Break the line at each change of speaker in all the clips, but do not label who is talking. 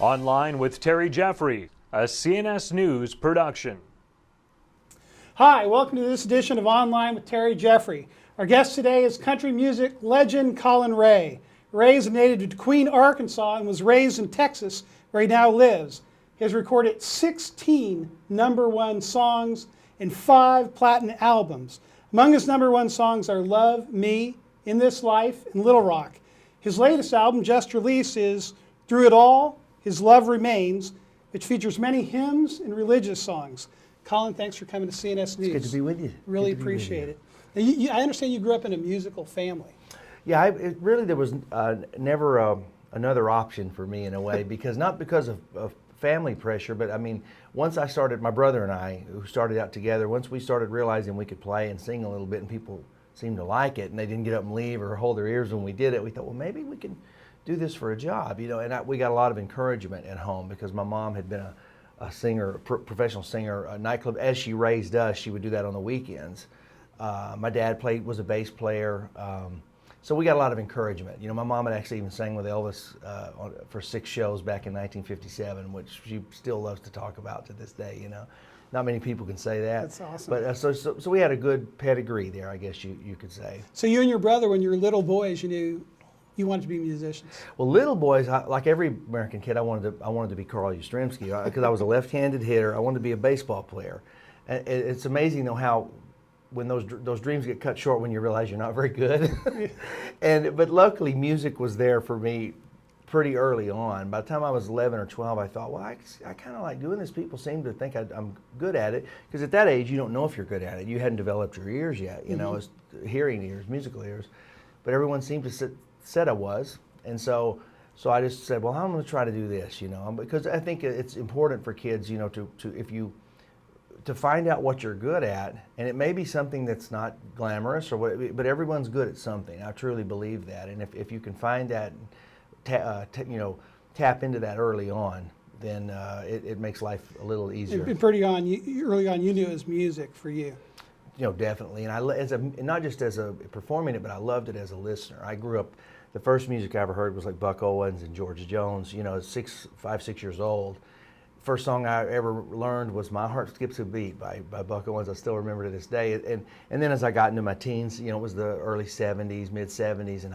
Online with Terry Jeffrey, a CNS News production.
Hi, welcome to this edition of Online with Terry Jeffrey. Our guest today is country music legend Collin Raye. Raye is a native of Queen, Arkansas, and was raised in Texas, where he now lives. He has recorded 16 #1 songs and 5 platinum albums. Among his #1 songs are Love Me, In This Life, and Little Rock. His latest album, just released, is Through It All, His Love Remains, which features many hymns and religious songs. Collin, thanks for coming to CNS News.
It's good to be with you.
Really appreciate it. Now, I understand you grew up in a musical family.
Yeah, there was never another option for me in a way, not because of family pressure, but I mean, once I started, my brother and I, who started out together, once we started realizing we could play and sing a little bit and people seemed to like it and they didn't get up and leave or hold their ears when we did it, we thought, well, maybe we can do this for a job, and we got a lot of encouragement at home because my mom had been a singer, professional singer, a nightclub. As she raised us, she would do that on the weekends. My dad was a bass player, so we got a lot of encouragement. My mom had actually even sang with Elvis for 6 shows back in 1957, which she still loves to talk about to this day. Not many people can say that.
That's awesome.
But so we had a good pedigree there, I guess you could say.
So you and your brother, when you were little boys, you knew you wanted to be musicians.
Well, little boys, like every American kid, I wanted to be Carl Yastrzemski because I was a left-handed hitter. I wanted to be a baseball player. And it's amazing though how when those dreams get cut short when you realize you're not very good. But luckily, music was there for me pretty early on. By the time I was 11 or 12, I thought, well, I kind of like doing this. People seem to think I'm good at it because at that age, you don't know if you're good at it. You hadn't developed your ears yet, as hearing ears, musical ears. But everyone seemed to said I was, and so I just said, well, I'm going to try to do this, because I think it's important for kids, to find out what you're good at, and it may be something that's not glamorous but everyone's good at something. I truly believe that, and if you can find that, tap into that early on, then it makes life a little easier.
Early on, you knew it was music for you.
Definitely, and not just as a performing it, but I loved it as a listener. I grew up. The first music I ever heard was like Buck Owens and George Jones. 5, 6 years old. First song I ever learned was "My Heart Skips a Beat" by Buck Owens. I still remember to this day. And then as I got into my teens, it was the early '70s, mid '70s, and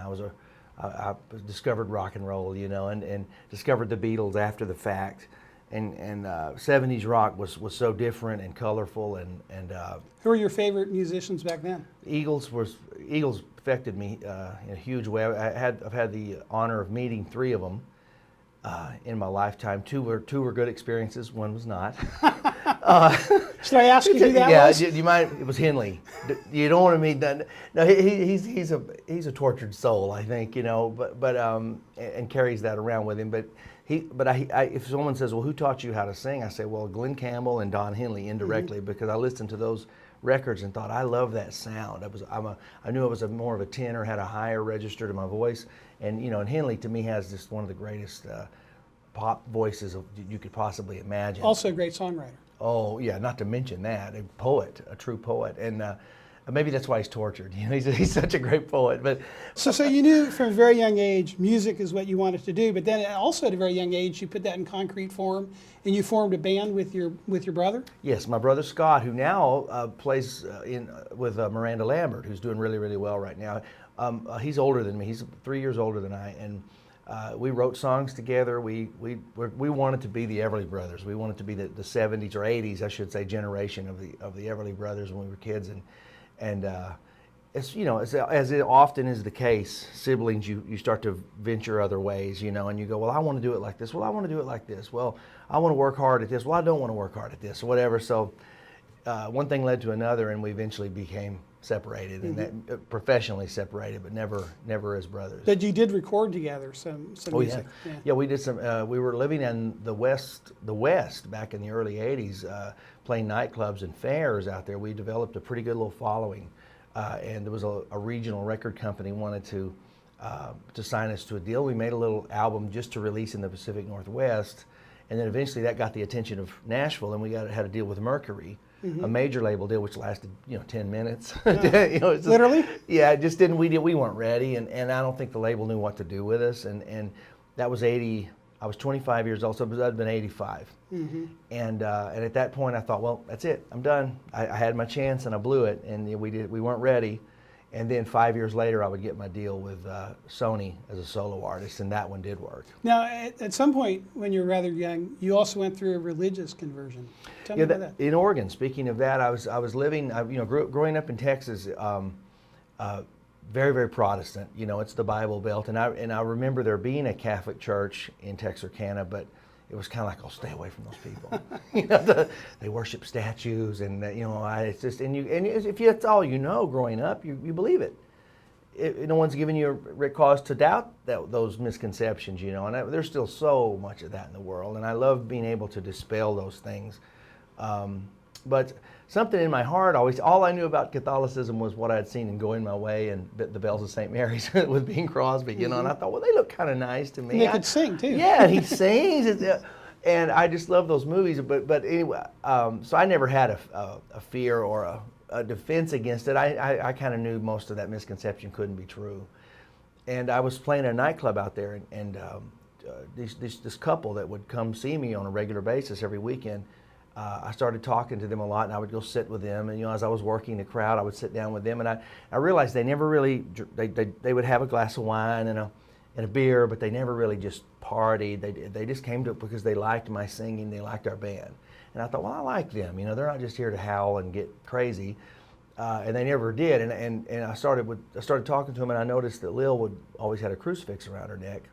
I discovered rock and roll, and discovered the Beatles after the fact. And 70s rock was so different and colorful and
Who were your favorite musicians back then?
Eagles affected me in a huge way. I've had the honor of meeting 3 of them in my lifetime. Two were good experiences. One was not.
Should I ask you who that was?
Yeah, you might. It was Henley. You don't want to meet that. No, he's a tortured soul, I think. But and carries that around with him. But if someone says, well, who taught you how to sing? I say, well, Glenn Campbell and Don Henley indirectly, because I listened to those records and thought, I love that sound. I knew I was more of a tenor, had a higher register to my voice, and and Henley to me has just one of the greatest pop voices you could possibly imagine.
Also a great songwriter.
Oh yeah, not to mention that, a true poet, and maybe that's why he's tortured. He's such a great poet. But
so you knew from a very young age music is what you wanted to do, but then also at a very young age you put that in concrete form and you formed a band with your brother?
Yes, my brother Scott, who now plays with Miranda Lambert, who's doing really, really well right now. He's older than me. He's 3 years older than I, and we wrote songs together. We wanted to be the Everly Brothers. We wanted to be the 70s or 80s, I should say, generation of the Everly Brothers when we were kids, and it's as it often is the case, siblings you start to venture other ways, and you go, well, I want to do it like this. Well, I want to do it like this. Well, I want to work hard at this. Well, I don't want to work hard at this, or whatever. So one thing led to another, and we eventually became separated, and that professionally separated, but never as brothers.
But you did record together some music.
Yeah, we did some. We were living in the West back in the early '80s, playing nightclubs and fairs out there. We developed a pretty good little following, and there was a regional record company wanted to sign us to a deal. We made a little album just to release in the Pacific Northwest, and then eventually that got the attention of Nashville, and we had a deal with Mercury. A major label deal, which lasted 10 minutes.
Literally?
Yeah, it just didn't. We weren't ready, and I don't think the label knew what to do with us. And that was 80. I was 25 years old, so I'd been 85. And at that point, I thought, well, that's it. I'm done. I had my chance, and I blew it, and we weren't ready. And then 5 years later, I would get my deal with Sony as a solo artist, and that one did work.
Now, at some point when you were rather young, you also went through a religious conversion. Tell me about that.
In Oregon, speaking of that, I was living, growing up in Texas, very, very Protestant. It's the Bible Belt, and I remember there being a Catholic church in Texarkana, but it was kind of like, oh, stay away from those people. They worship statues, and it's just, and if that's all you know growing up, you believe it. No one's giving you a cause to doubt those misconceptions, and there's still so much of that in the world, and I love being able to dispel those things. But something in my heart all I knew about Catholicism was what I'd seen in Going My Way and the Bells of St. Mary's with Bing Crosby, and I thought, well, they look kind of nice to me.
And they could sing too.
Yeah, and he sings, and I just love those movies. But anyway, so I never had a fear or a defense against it. I kind of knew most of that misconception couldn't be true. And I was playing a nightclub out there, and this couple that would come see me on a regular basis every weekend, I started talking to them a lot, and I would go sit with them. And as I was working the crowd, I would sit down with them, and I realized they never really they would have a glass of wine and a beer, but they never really just partied. They just came to it because they liked my singing, they liked our band, and I thought, well, I like them. They're not just here to howl and get crazy, and they never did. And I started talking to them, and I noticed that Lil always had a crucifix around her neck,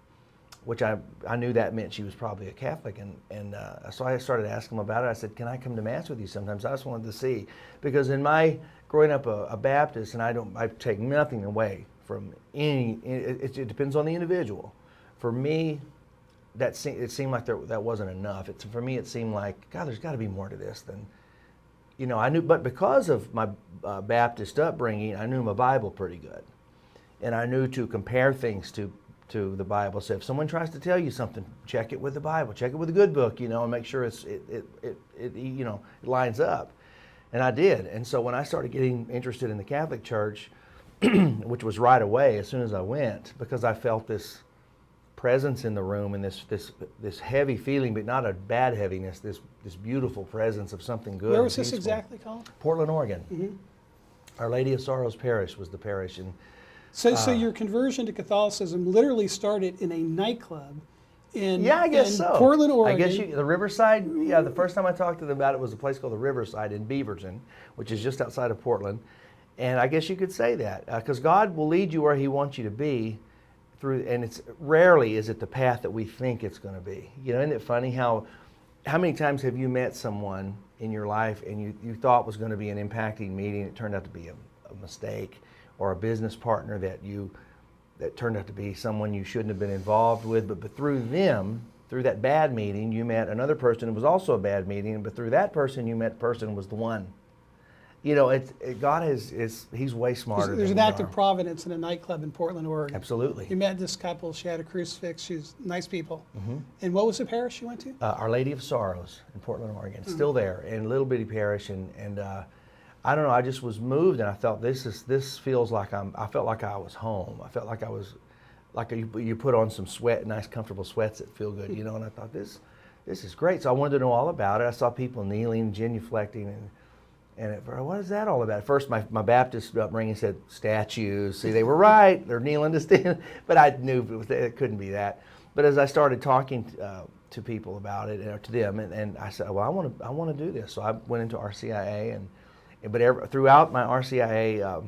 which I knew that meant she was probably a Catholic, and so I started asking them about it. I said, can I come to Mass with you sometimes? I just wanted to see, because in my growing up a Baptist, and I take nothing away from any, it depends on the individual. For me, it seemed like that wasn't enough. For me, it seemed like, God, there's got to be more to this than, I knew, but because of my Baptist upbringing, I knew my Bible pretty good, and I knew to compare things to the Bible. So if someone tries to tell you something, check it with the Bible, check it with a good book, and make sure it lines up. And I did. And so when I started getting interested in the Catholic Church, which was right away as soon as I went, because I felt this presence in the room and this heavy feeling, but not a bad heaviness, this beautiful presence of something good.
Where was this
peaceful.
exactly, Collin?
Portland, Oregon. Our Lady of Sorrows Parish was the parish, and
So your conversion to Catholicism literally started in a nightclub in
so.
Portland, Oregon.
I guess the Riverside, the first time I talked to them about it was a place called the Riverside in Beaverton, which is just outside of Portland. And I guess you could say that, because God will lead you where He wants you to be through, and it's rarely is it the path that we think it's going to be. Isn't it funny how many times have you met someone in your life and you thought was going to be an impacting meeting, it turned out to be a mistake, or a business partner that turned out to be someone you shouldn't have been involved with, but through that bad meeting, you met another person who was also a bad meeting, but through that person you met a person who was the one. God He's way smarter.
There's
than
an
we
act of
are.
providence in a nightclub in Portland, Oregon.
Absolutely.
You met this couple. She had a crucifix. She was nice people. And what was the parish you went to?
Our Lady of Sorrows in Portland, Oregon. Still there, in a little bitty parish, and I don't know. I just was moved, and I thought this feels like I felt like I was home. I felt like I was like you put on some nice comfortable sweats that feel good, And I thought this is great. So I wanted to know all about it. I saw people kneeling, genuflecting, and what is that all about? At first, my Baptist upbringing said statues. See, they were right. They're kneeling to stand, but I knew it couldn't be that. But as I started talking to people about it, or to them, and I said, well, I want to do this. So I went into RCIA, but throughout my RCIA,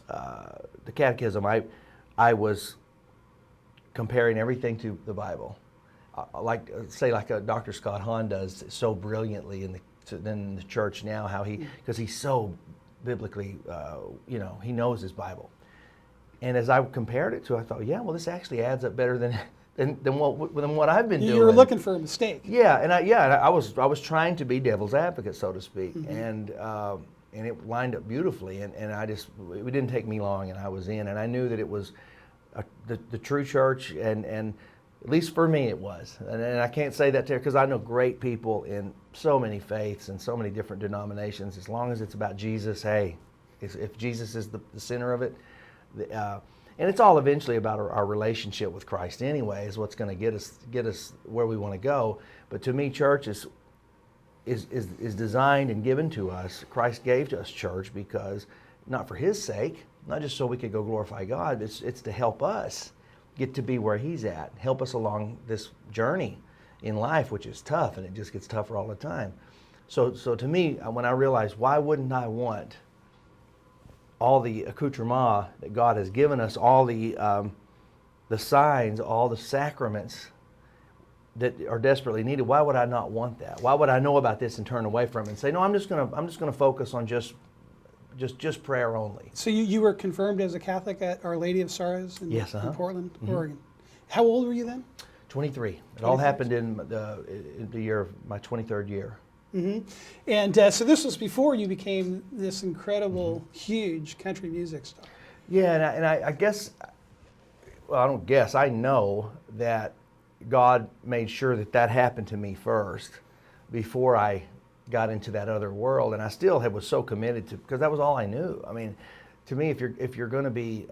the catechism, I was comparing everything to the Bible, like Dr. Scott Hahn does so brilliantly in the church now. Because he's so biblically, he knows his Bible. And as I compared it to, I thought, well, this actually adds up better than what I've been doing.
You were looking for a mistake.
Yeah, and I was trying to be devil's advocate, so to speak, and it lined up beautifully, and it didn't take me long, and I was in, and I knew that it was the true church, and at least for me it was, and I can't say that because I know great people in so many faiths and so many different denominations. As long as it's about Jesus, hey, if Jesus is the center of it, And it's all eventually about our relationship with Christ anyway, is what's going to get us where we want to go. But to me, church is designed and given to us. Christ gave to us church because, not for his sake, not just so we could go glorify God, it's to help us get to be where he's at, help us along this journey in life, which is tough, and it just gets tougher all the time. So to me, when I realized, why wouldn't I want all the accoutrement that God has given us, all the signs, all the sacraments that are desperately needed, why would I not want that? Why would I know about this and turn away from it and say, no, I'm just gonna focus on just prayer only.
So you were confirmed as a Catholic at Our Lady of Sorrows in,
yes,
in Portland, Oregon. How old were you then?
23. It all happened in the year of my 23rd year.
And so this was before you became this incredible, huge country music star.
Yeah, and I guess, well, I don't guess, I know that God made sure that happened to me first before I got into that other world, and I still was so committed to, because that was all I knew. I mean, to me, if you're going to be,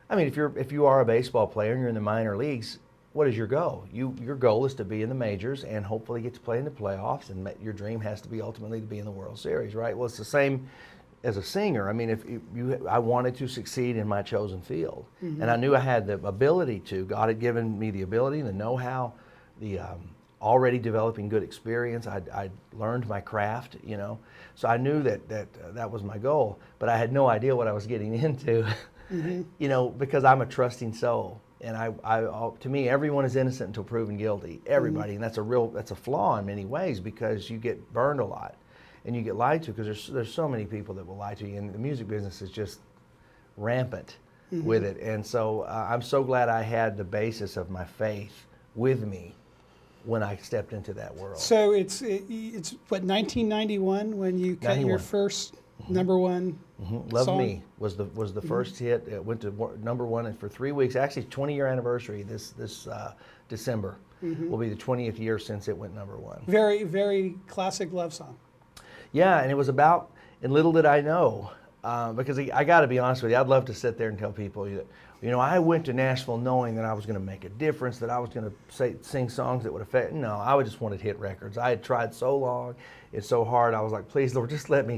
if you are a baseball player and you're in the minor leagues, what is your goal? Your goal is to be in the majors and hopefully get to play in the playoffs, and your dream has to be ultimately to be in the World Series, right? Well, it's the same as a singer. I mean, I wanted to succeed in my chosen field, and I knew I had the ability to. God had given me the ability, the know-how, the already developing good experience. I'd learned my craft, so I knew that was my goal, but I had no idea what I was getting into, because I'm a trusting soul. And to me, everyone is innocent until proven guilty. Everybody, and that's a flaw in many ways, because you get burned a lot, and you get lied to, because there's so many people that will lie to you, and the music business is just rampant with it. And so I'm so glad I had the basis of my faith with me when I stepped into that world.
So it's what, 1991 when you cut your first number one
Love
song?
Me was the first hit. It went to number one for 3 weeks. Actually, 20-year anniversary this December will be the 20th year since it went number one.
Very, very classic love song.
Yeah, and it was about, and little did I know, because I got to be honest with you, I'd love to sit there and tell people that, I went to Nashville knowing that I was going to make a difference, that I was going to sing songs that would affect. No, I just wanted hit records. I had tried so long, it's so hard. I was like, please, Lord, just let me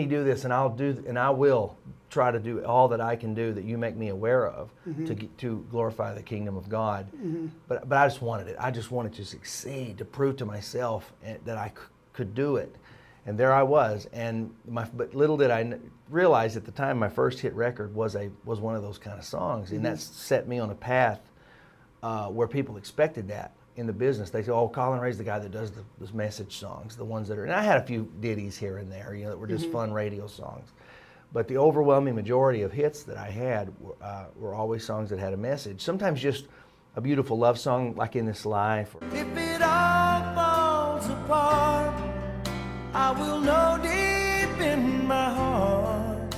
do this, and I will try to do all that I can do that you make me aware of to glorify the kingdom of God. But I just wanted it. I just wanted to succeed, to prove to myself that I could do it. And there I was. But little did I realize at the time, my first hit record was one of those kind of songs, and that set me on a path where people expected that. In the business, they say, "Oh, Collin Raye's the guy that does those message songs, the ones that are." And I had a few ditties here and there, that were just fun radio songs, but the overwhelming majority of hits that I had were always songs that had a message. Sometimes just a beautiful love song, like "In This Life."
If it all falls apart, I will know deep in my heart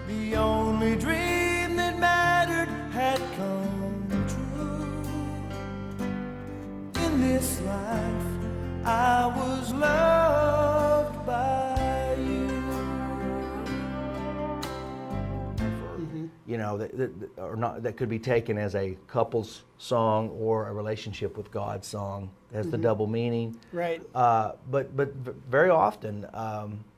the only dream that mattered had come true. In this life, I was loved by you.
That could be taken as a couple's song or a relationship with God song. It has the double meaning.
Right.
But very often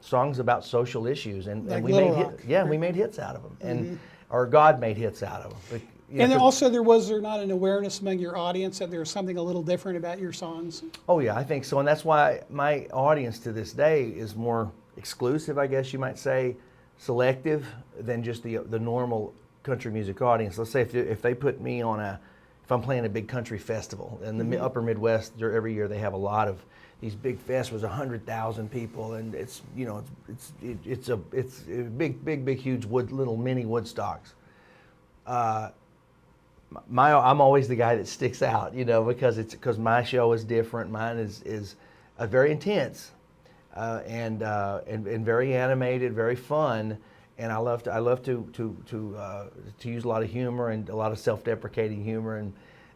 songs about social issues, and we
Little
made
Rock.
we made hits out of them, or God made hits out of them.
And then also, was there not an awareness among your audience that there was something a little different about your songs?
Oh yeah, I think so, and that's why my audience to this day is more exclusive, I guess you might say, selective than just the normal country music audience. Let's say if they put me on if I'm playing a big country festival in the upper Midwest, every year they have a lot of these big festivals, 100,000 people, and it's a big huge little mini Woodstocks. I'm always the guy that sticks out, because my show is different. Mine is very intense and very animated, very fun, and I love to use a lot of humor and a lot of self-deprecating humor,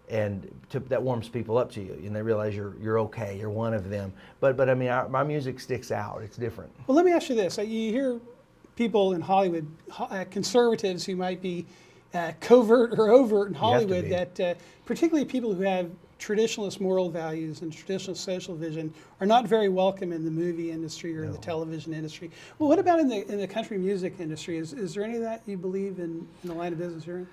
and that warms people up to you, and they realize you're okay, you're one of them. But I mean, my music sticks out. It's different.
Well, let me ask you this: you hear people in Hollywood, conservatives who might be covert or overt in
to
Hollywood
be.
that particularly people who have traditionalist moral values and traditional social vision are not very welcome in the movie industry or in the television industry. Well, what about in the country music industry? Is there any of that you believe in the line of business you're in?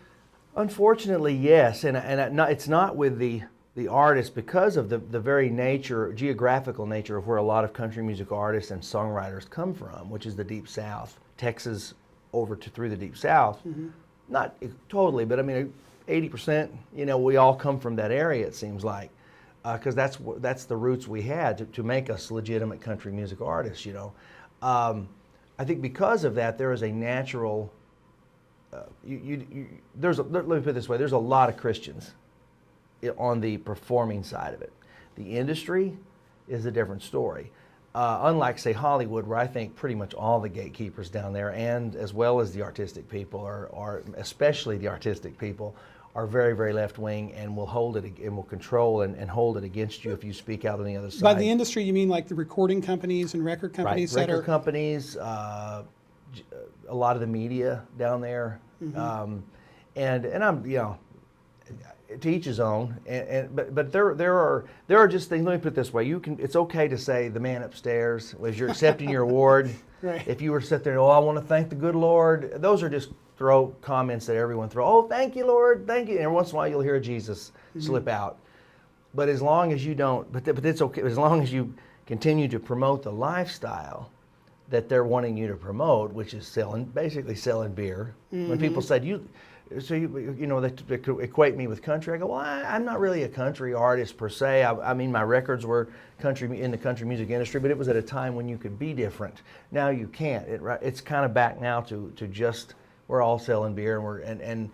Unfortunately, yes, and it's not with the artists because of the very nature, geographical nature of where a lot of country music artists and songwriters come from, which is the Deep South, Texas over to through the Deep South. Not totally, but I mean 80%. You know, we all come from that area. It seems like because that's the roots we had to make us legitimate country music artists. You know, I think because of that, there is a natural. Let me put it this way: there's a lot of Christians on the performing side of it. The industry is a different story. Unlike, say, Hollywood, where I think pretty much all the gatekeepers down there, and as well as the artistic people, are especially the artistic people, are very, very left-wing and will hold it and will control and hold it against you if you speak out on the other side.
By the industry, you mean like the recording companies and record companies
right.
that
Record
are
companies, a lot of the media down there, and I'm to each his own, but there are just things. Let me put it this way: it's okay to say the man upstairs as you're accepting your award.
Right.
If you were to sit there, I want to thank the good Lord. Those are just throw comments that everyone throw. Oh, thank you, Lord, thank you. And every once in a while you'll hear Jesus slip out. But as long as you don't, but it's okay. As long as you continue to promote the lifestyle that they're wanting you to promote, which is basically selling beer. When people said you know, they equate me with country. I go, well, I'm not really a country artist per se. I mean, my records were in the country music industry, but it was at a time when you could be different. Now you can't. It's kind of back now to just we're all selling beer and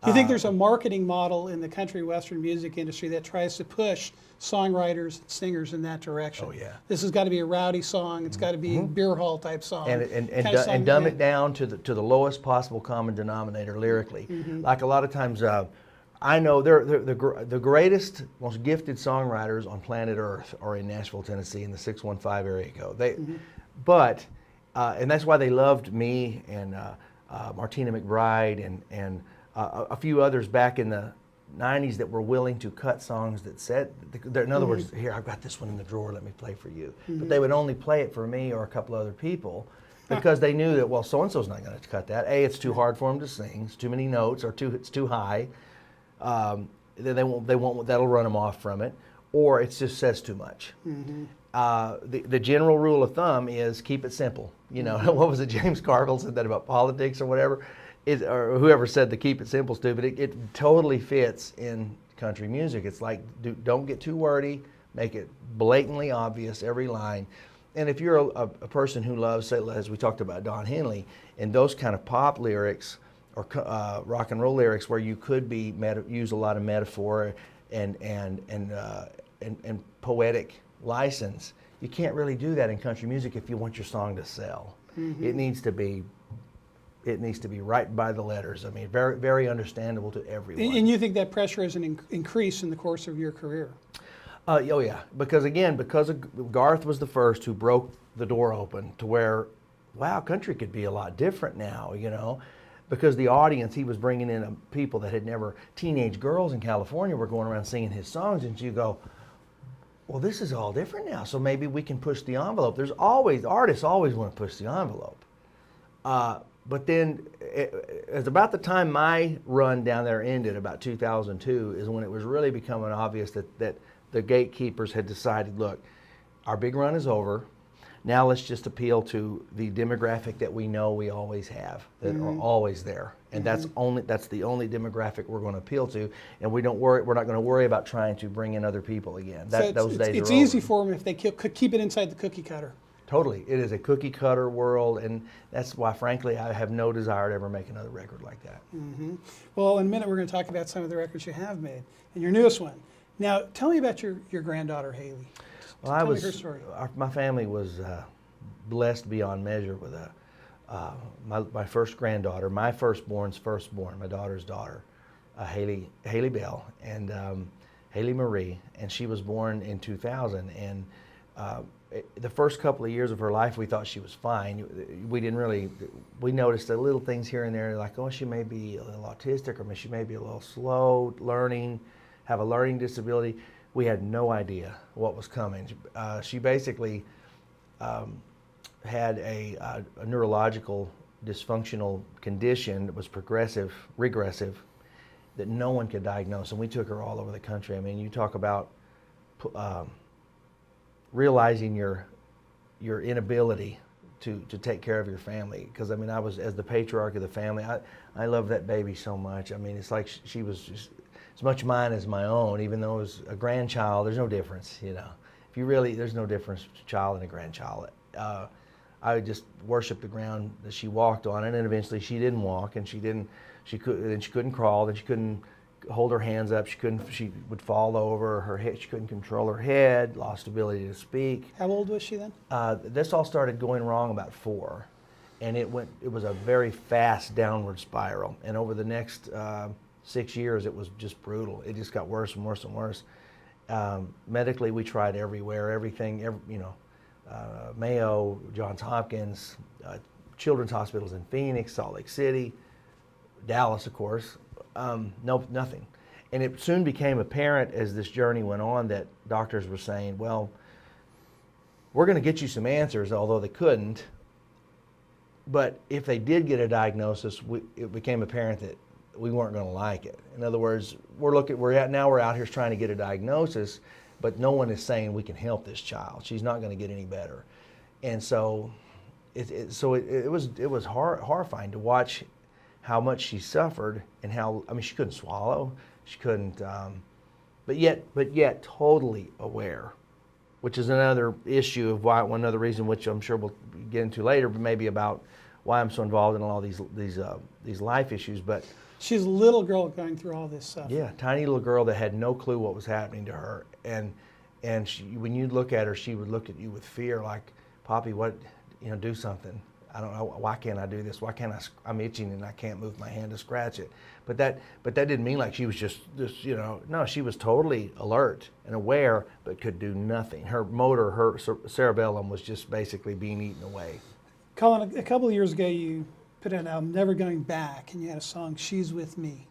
Do you think there's a marketing model in the country western music industry that tries to push songwriters and singers in that direction?
Oh, yeah.
This has got to be a rowdy song. It's got to be a beer hall type song.
And dumb it down to the lowest possible common denominator lyrically. Like a lot of times, I know the greatest, most gifted songwriters on planet Earth are in Nashville, Tennessee, in the 615 area code. But and that's why they loved me and Martina McBride and a few others back in the 90s that were willing to cut songs that said, in other words, here, I've got this one in the drawer, let me play for you. But they would only play it for me or a couple other people because they knew that, well, so-and-so's not going to cut that. A, it's too hard for them to sing, it's too many notes, or it's too high. They won't, that'll run them off from it, or it just says too much. The general rule of thumb is keep it simple. You know, what was it, James Carville said that about politics or whatever? Or whoever said the keep it simple stupid, it totally fits in country music. It's like, don't get too wordy, make it blatantly obvious, every line. And if you're a person who loves, say, as we talked about Don Henley, and those kind of pop lyrics or rock and roll lyrics where you could use a lot of metaphor and poetic license, you can't really do that in country music if you want your song to sell. It needs to be right by the letters. I mean, very, very understandable to everyone.
And you think that pressure has increased in the course of your career?
Oh yeah, because Garth was the first who broke the door open to where, wow, country could be a lot different now, you know, because the audience, he was bringing in people that had never, teenage girls in California were going around singing his songs, and you go, well, this is all different now, so maybe we can push the envelope. Artists always want to push the envelope. But then, it's about the time my run down there ended, about 2002, is when it was really becoming obvious that the gatekeepers had decided, look, our big run is over. Now let's just appeal to the demographic that we know we always have, that are always there, and that's the only demographic we're going to appeal to, and we're not going to worry about trying to bring in other people again. Those days are over.
It's easy for them if they could keep it inside the cookie cutter.
Totally. It is a cookie cutter world, and that's why, frankly, I have no desire to ever make another record like that.
Well, in a minute, we're going to talk about some of the records you have made, and your newest one. Now, tell me about your granddaughter, Haley.
Well,
tell me her story.
My family was blessed beyond measure with my first granddaughter, my firstborn's firstborn, my daughter's daughter, Haley Bell, and Haley Marie, and she was born in 2000, and the first couple of years of her life, we thought she was fine. We didn't really, we noticed the little things here and there, like, oh, she may be a little autistic, or she may be a little slow learning, have a learning disability. We had no idea what was coming. She basically had a neurological dysfunctional condition that was progressive, regressive, that no one could diagnose, and we took her all over the country. I mean, you talk about realizing your inability to take care of your family. Because I mean, I was, as the patriarch of the family, I love that baby so much. I mean, it's like she was just as much mine as my own, even though it was a grandchild. There's no difference, you know. If you really, there's no difference between a child and a grandchild. I would just worship the ground that she walked on, and then eventually she didn't walk, and she couldn't crawl, then she couldn't hold her hands up, she would fall over, her head, she couldn't control her head, lost ability to speak.
How old was she then?
This all started going wrong about 4, and it was a very fast downward spiral, and over the next 6 years it was just brutal. It just got worse and worse and worse. Medically, we tried everywhere, everything, Mayo, Johns Hopkins, children's hospitals in Phoenix, Salt Lake City, Dallas, of course. Nothing. And it soon became apparent as this journey went on that doctors were saying, well, we're going to get you some answers, although they couldn't. But if they did get a diagnosis, it became apparent that we weren't going to like it. In other words, we're out here trying to get a diagnosis, but no one is saying we can help this child. She's not going to get any better. And so it was horrifying to watch how much she suffered, and how, I mean, she couldn't swallow, she couldn't, but yet totally aware, which is another issue of why, one other reason, which I'm sure we'll get into later, but maybe about why I'm so involved in all these life issues. But
she's a little girl going through all this stuff.
Yeah, tiny little girl that had no clue what was happening to her, and she, when you look at her, she would look at you with fear, like, Poppy, what, do something. I don't know, why can't I do this? Why can't I'm itching and I can't move my hand to scratch it. But that didn't mean like she was just no, she was totally alert and aware, but could do nothing. Her motor, her cerebellum was just basically being eaten away.
Collin, a couple of years ago you put out an album, Never Going Back, and you had a song, She's With Me.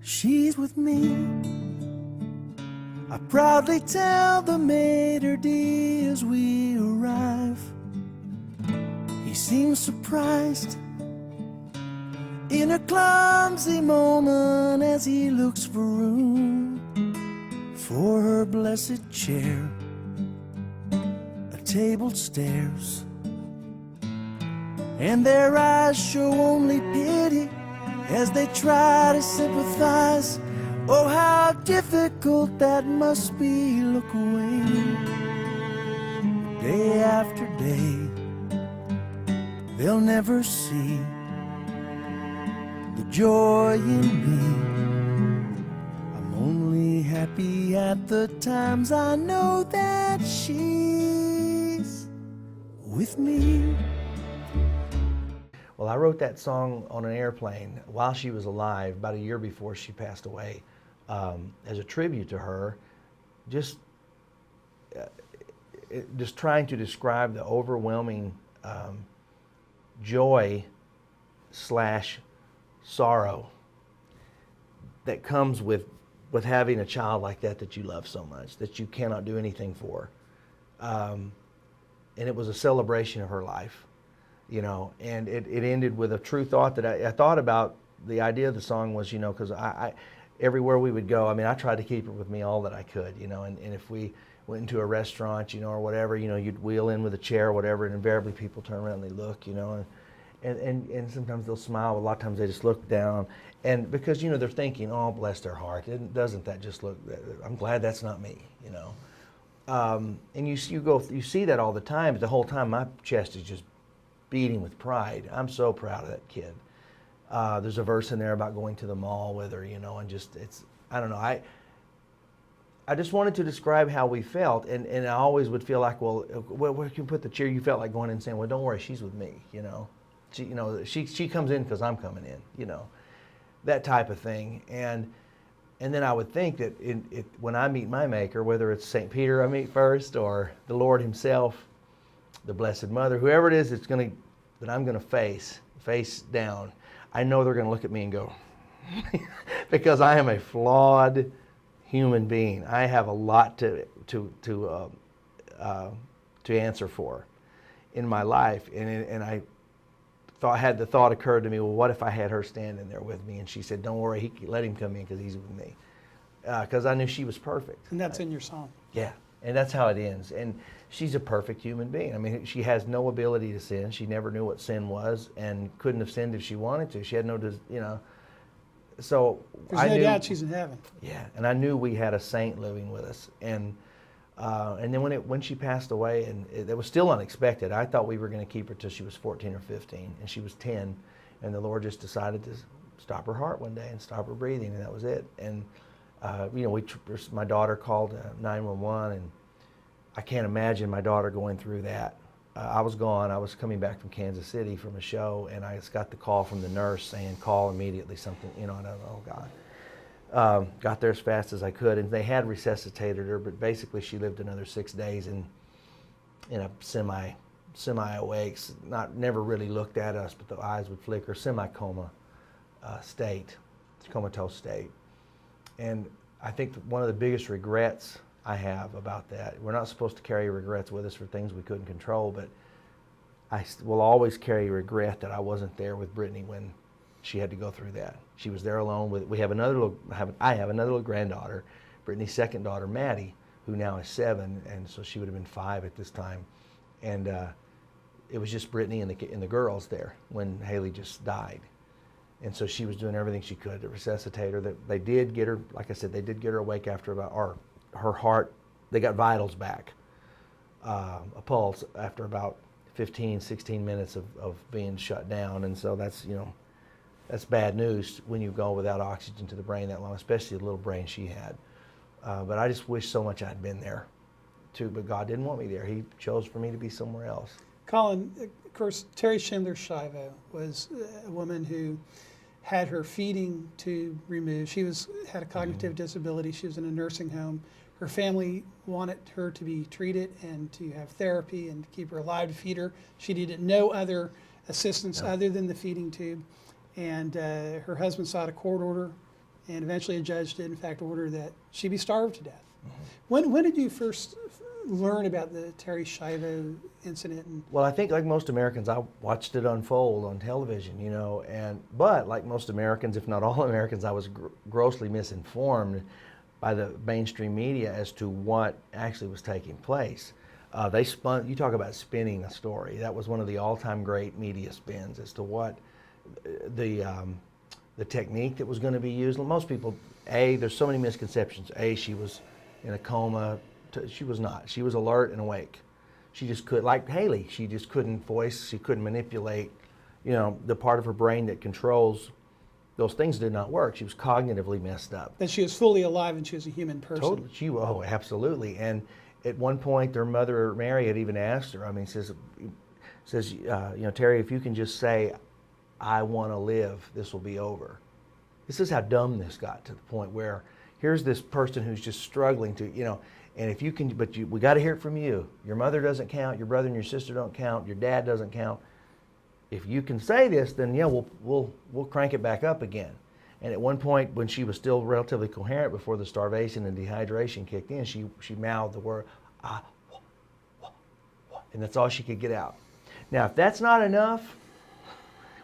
She's with me. I proudly tell the maitre d' as we arrive. He seems surprised in a clumsy moment as he looks for room for her blessed chair. A table stairs, and their eyes show only pity as they try to sympathize. Oh, how difficult that must be. Look away. Day after day, they'll never see the joy in me. I'm only happy at the times I know that she's with me.
Well, I wrote that song on an airplane while she was alive, about a year before she passed away, as a tribute to her, just trying to describe the overwhelming joy / sorrow that comes with having a child like that you love so much, that you cannot do anything for. And it was a celebration of her life. And it ended with a true thought that I thought about. The idea of the song was, because I everywhere we would go, I mean, I tried to keep her with me all that I could, and if we went into a restaurant, or whatever, you'd wheel in with a chair or whatever, and invariably people turn around and they look, and sometimes they'll smile, but a lot of times they just look down, and because, they're thinking, oh, bless their heart, doesn't that just look, I'm glad that's not me, and you see that all the time, but the whole time my chest is just beating with pride. I'm so proud of that kid. There's a verse in there about going to the mall with her, and just, I don't know. I just wanted to describe how we felt, and I always would feel like, well, where can you put the chair? You felt like going and saying, well, don't worry, she's with me, She comes in because I'm coming in, that type of thing. And then I would think that when I meet my Maker, whether it's St. Peter I meet first or the Lord Himself, the Blessed Mother, whoever it is that I'm going to face down, I know they're going to look at me and go, because I am a flawed human being. I have a lot to answer for in my life, and I had the thought occurred to me, well, what if I had her standing there with me? And she said, don't worry, let him come in because he's with me, because I knew she was perfect.
And that's in your song.
Yeah, and that's how it ends. And she's a perfect human being. I mean, she has no ability to sin. She never knew what sin was and couldn't have sinned if she wanted to. She had no, So
There's no doubt she's in heaven.
Yeah, and I knew we had a saint living with us. And then when she passed away, and it was still unexpected. I thought we were going to keep her till she was 14 or 15, and she was 10, and the Lord just decided to stop her heart one day and stop her breathing, and that was it. And my daughter called 911, and I can't imagine my daughter going through that. I was gone. I was coming back from Kansas City from a show, and I just got the call from the nurse saying, call immediately, something, and I don't know, oh God. Got there as fast as I could, and they had resuscitated her, but basically she lived another 6 days in a semi-awake, never really looked at us, but the eyes would flicker, semi-coma state, comatose state. And I think one of the biggest regrets I have about that, we're not supposed to carry regrets with us for things we couldn't control, but I will always carry regret that I wasn't there with Brittany when she had to go through that. She was there alone. I have another little granddaughter, Brittany's second daughter, Maddie, who now is 7, and so she would have been 5 at this time. And it was just Brittany and the girls there when Haley just died. And so she was doing everything she could to resuscitate her. They did get her, like I said, they did get her awake after her heart, they got vitals back, a pulse after about 15, 16 minutes of being shut down. And so that's bad news when you go without oxygen to the brain that long, especially the little brain she had. But I just wish so much I'd been there too, but God didn't want me there. He chose for me to be somewhere else.
Collin, of course, Terry Schindler-Shivo was a woman who had her feeding tube removed. She had a cognitive disability. She was in a nursing home. Her family wanted her to be treated and to have therapy and to keep her alive to feed her. She needed no other assistance other than the feeding tube. And her husband sought a court order, and eventually a judge did in fact order that she be starved to death. When did you first learn about the Terry Shivo incident?
Well, I think like most Americans, I watched it unfold on television, but like most Americans, if not all Americans, I was grossly misinformed by the mainstream media as to what actually was taking place. You talk about spinning a story. That was one of the all-time great media spins as to what the technique that was going to be used. Most people, there's so many misconceptions. she was in a coma. She was not. She was alert and awake. She just could, like Haley, she just couldn't voice, she couldn't manipulate, the part of her brain that controls those things did not work. She was cognitively messed up.
That she was fully alive and she was a human person.
Totally. Absolutely. And at one point, their mother, Mary, had even asked her, says, Terry, if you can just say, I want to live, this will be over. This is how dumb this got, to the point where here's this person who's just struggling to, and if you can, we got to hear it from you. Your mother doesn't count, your brother and your sister don't count, your dad doesn't count. If you can say this, then we'll crank it back up again. And at one point, when she was still relatively coherent before the starvation and dehydration kicked in, she mouthed the word, and that's all she could get out. Now, if that's not enough,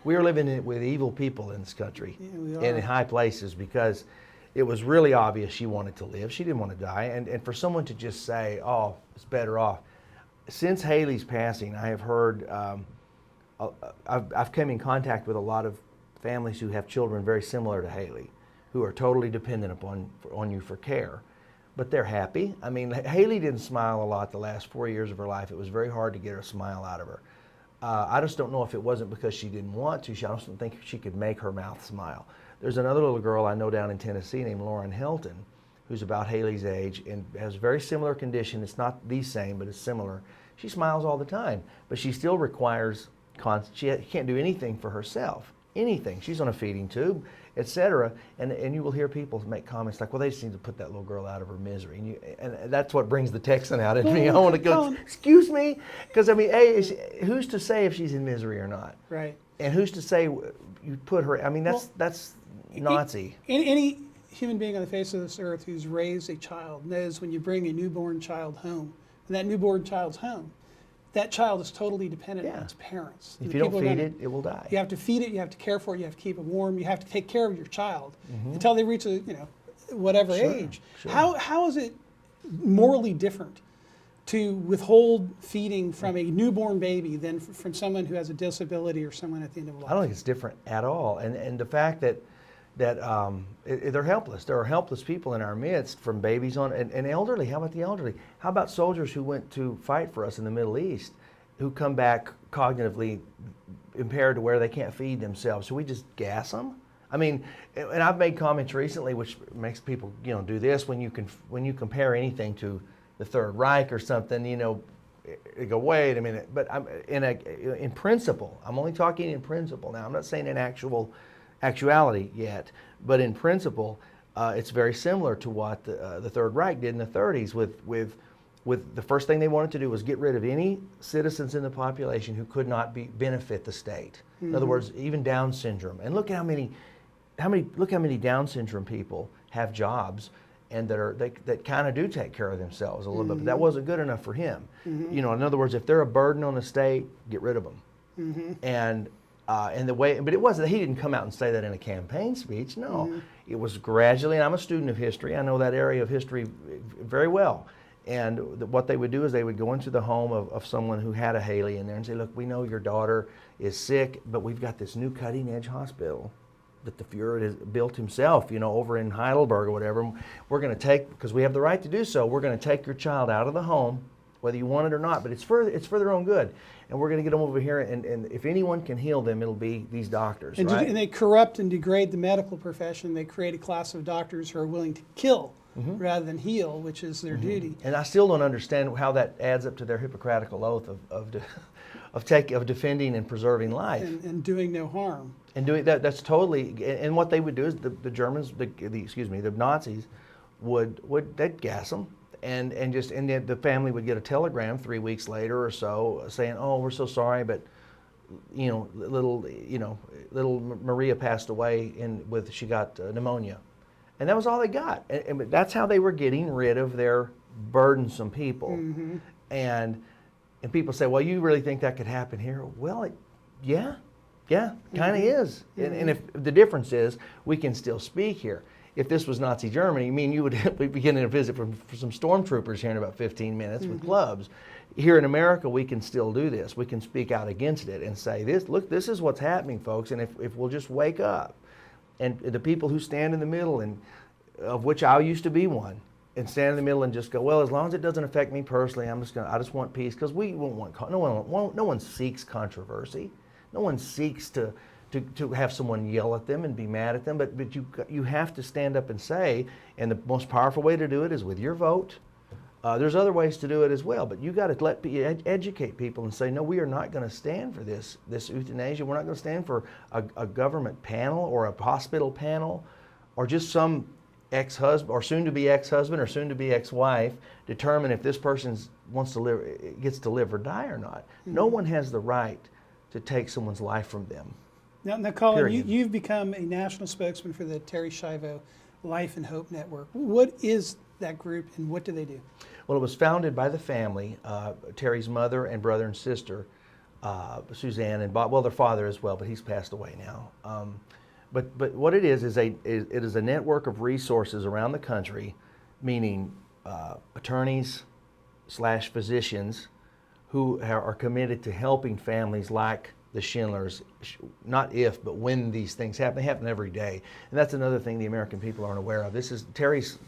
we are living with evil people in this country, and in high places, because it was really obvious she wanted to live. She didn't want to die. And for someone to just say, oh, it's better off. Since Haley's passing, I have heard, I've come in contact with a lot of families who have children very similar to Haley, who are totally dependent on you for care. But they're happy. Haley didn't smile a lot the last 4 years of her life. It was very hard to get a smile out of her. I just don't know if it wasn't because she didn't want to. I just don't think she could make her mouth smile. There's another little girl I know down in Tennessee named Lauren Helton, who's about Haley's age and has a very similar condition. It's not the same, but it's similar. She smiles all the time, but she still requires She can't do anything for herself. Anything. She's on a feeding tube, etc. And you will hear people make comments like, well, they just need to put that little girl out of her misery. And that's what brings the Texan out in me. I want to go, excuse me? Because, I mean, who's to say if she's in misery or not?
Right.
And who's to say you put her, I mean, that's Nazi.
Any human being on the face of this earth who's raised a child knows when you bring a newborn child home, and that newborn child's home, that child is totally dependent on its parents.
If you don't feed it, it will die.
You have to feed it, you have to care for it, you have to keep it warm, you have to take care of your child until they reach a whatever age.
Sure.
How is it morally different to withhold feeding from a newborn baby than from someone who has a disability or someone at the end of life?
I don't think it's different at all. And the fact that they're helpless. There are helpless people in our midst, from babies on, and elderly. How about the elderly? How about soldiers who went to fight for us in the Middle East, who come back cognitively impaired to where they can't feed themselves? Should we just gas them? I mean, and I've made comments recently which makes people, do this when you compare anything to the Third Reich or something, they go, wait a minute. But in principle, I'm only talking in principle now. I'm not saying in actuality yet, but in principle, it's very similar to what the Third Reich did in the 30s with the first thing they wanted to do was get rid of any citizens in the population who could not benefit the state. In other words, even Down syndrome. And look how many Down syndrome people have jobs and that kind of do take care of themselves a little bit, but that wasn't good enough for him. In other words, if they're a burden on the state, get rid of them. And the way, but it wasn't, he didn't come out and say that in a campaign speech. No, it was gradually, and I'm a student of history. I know that area of history very well. And what they would do is they would go into the home of someone who had a Haley in there and say, look, we know your daughter is sick, but we've got this new cutting edge hospital that the Fuhrer has built himself, over in Heidelberg or whatever. We're going to take, because we have the right to do so, we're going to take your child out of the home, whether you want it or not, but it's for their own good. And we're going to get them over here, and if anyone can heal them, it'll be these doctors,
and
right?
And they corrupt and degrade the medical profession. They create a class of doctors who are willing to kill rather than heal, which is their duty.
And I still don't understand how that adds up to their Hippocratical oath of defending and preserving life.
And doing no harm.
And doing that's totally, and what they would do is the Germans, the Nazis, they'd gas them. And then the family would get a telegram 3 weeks later or so saying, "Oh, we're so sorry, but little Maria passed away she got pneumonia," and that was all they got. And that's how they were getting rid of their burdensome people. And people say, "Well, you really think that could happen here?" Well, yeah, kind of is. And if the difference is, we can still speak here. If this was Nazi Germany, we'd be getting a visit from some stormtroopers here in about 15 minutes with clubs. Here in America, we can still do this. We can speak out against it and say, look, this is what's happening, folks, and if we'll just wake up. And the people who stand in the middle, and of which I used to be one, and stand in the middle and just go, well, as long as it doesn't affect me personally, I just want peace, because we won't want, no one seeks controversy. No one seeks to have someone yell at them and be mad at them, but you have to stand up and say, and the most powerful way to do it is with your vote. There's other ways to do it as well, but you got to educate people and say, no, we are not going to stand for this euthanasia. We're not going to stand for a government panel or a hospital panel or just some ex-husband or soon-to-be ex-husband or soon-to-be ex-wife determine if this person gets to live or die or not. No one has the right to take someone's life from them.
Now Collin, you've become a national spokesman for the Terri Schiavo Life and Hope Network. What is that group and what do they do?
Well, it was founded by the family, Terry's mother and brother and sister, Suzanne and Bob. Well, their father as well, but he's passed away now. But what it is it is a network of resources around the country, meaning attorneys / physicians who are committed to helping families like the Schindlers, not if, but when these things happen. They happen every day. And that's another thing the American people aren't aware of. This is Terry's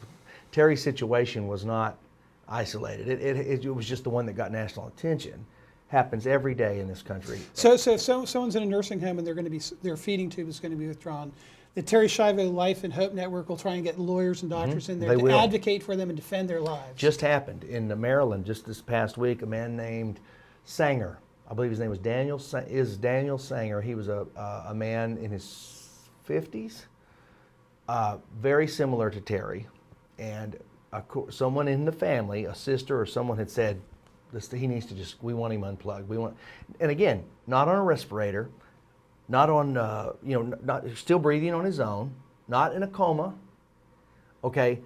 situation was not isolated. It was just the one that got national attention. Happens every day in this country.
So if someone's in a nursing home and their feeding tube is going to be withdrawn, the Terri Schiavo Life and Hope Network will try and get lawyers and doctors in there to advocate for them and defend their lives.
Just happened in Maryland just this past week. A man named Sanger, I believe his name was Daniel Sanger. He was a man in his 50s, very similar to Terry, and someone in the family, a sister or someone, had said, he needs to we want him unplugged. And again, not on a respirator, not on, not still breathing on his own, not in a coma, okay,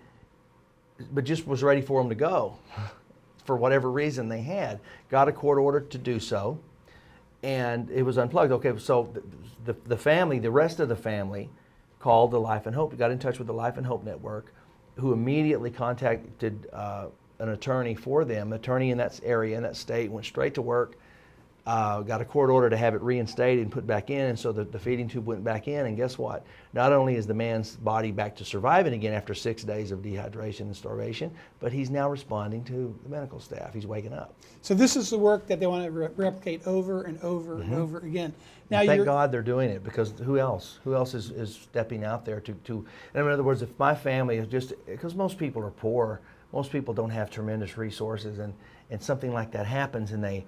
but just was ready for him to go for whatever reason they had. Got a court order to do so, and it was unplugged. Okay, so the family, the rest of the family, called the Life and Hope, got in touch with the Life and Hope Network, who immediately contacted an attorney for them, attorney in that area, in that state, went straight to work, got a court order to have it reinstated and put back in, and so the feeding tube went back in, and guess what? Not only is the man's body back to surviving again after 6 days of dehydration and starvation, but he's now responding to the medical staff. He's waking up.
So this is the work that they want to replicate over and over and over again. Now,
thank God they're doing it, because who else? Who else is stepping out there to and in other words, if my family is just, because most people are poor, most people don't have tremendous resources, and something like that happens, and they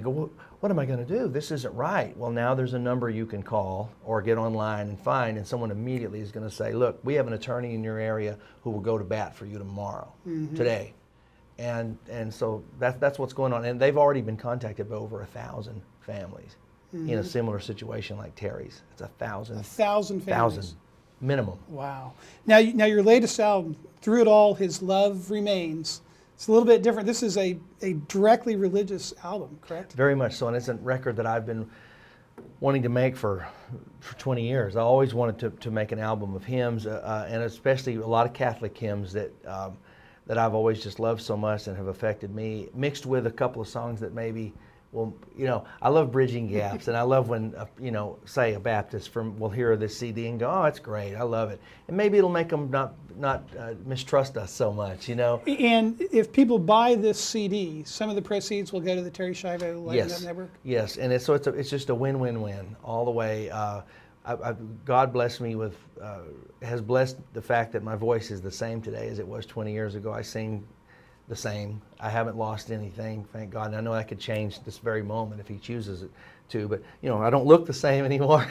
go, well, what am I going to do? This isn't right. Well, now there's a number you can call or get online and find, and someone immediately is going to say, look, we have an attorney in your area who will go to bat for you tomorrow, today. And so that's what's going on. And they've already been contacted by over 1,000 families in a similar situation like Terry's. It's 1,000.
1,000 families.
1,000 minimum.
Wow. Now your latest album, Through It All, His Love Remains. It's a little bit different. This is a directly religious album, correct?
Very much so, and it's a record that I've been wanting to make for 20 years. I always wanted to make an album of hymns, and especially a lot of Catholic hymns that I've always just loved so much and have affected me, mixed with a couple of songs that maybe, well, I love bridging gaps, and I love when, say a Baptist will hear this CD and go, oh, it's great, I love it. And maybe it'll make them not mistrust us so much,
And if people buy this CD, some of the proceeds will go to the Terry Schiavo Life and Hope Network?
Yes, and it's just a win-win-win all the way. God blessed me with, has blessed the fact that my voice is the same today as it was 20 years ago. I sing the same. I haven't lost anything, thank God. And I know that could change this very moment if he chooses it to. But I don't look the same anymore,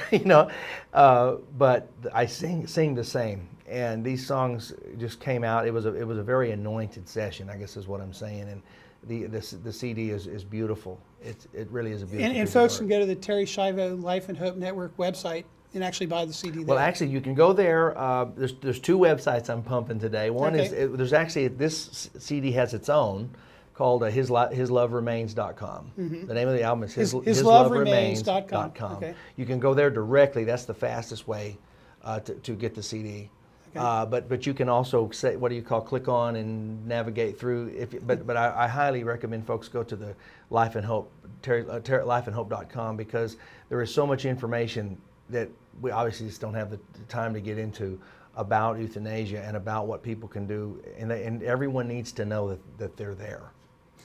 but I sing the same. And these songs just came out. It was a very anointed session, I guess is what I'm saying. And the CD is beautiful. It really is a beautiful.
And folks can go to the Terry Schiavo Life and Hope Network website and actually buy the CD there.
Well, actually, you can go there. There's two websites I'm pumping today. One is there's actually, this CD has its own called hisloveremains.com. The name of the album is hisloveremains.com.
Okay.
You can go there directly. That's the fastest way to get the CD. Okay. But you can also say, click on and navigate through. But I highly recommend folks go to the Life and Hope, lifeandhope.com, because there is so much information that we obviously just don't have the time to get into about euthanasia and about what people can do, and everyone needs to know that they're there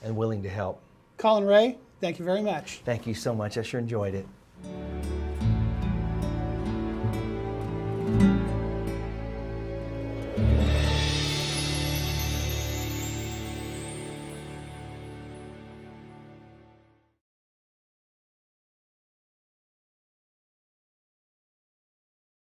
and willing to help.
Collin Raye, thank you very much.
Thank you so much. I sure enjoyed it.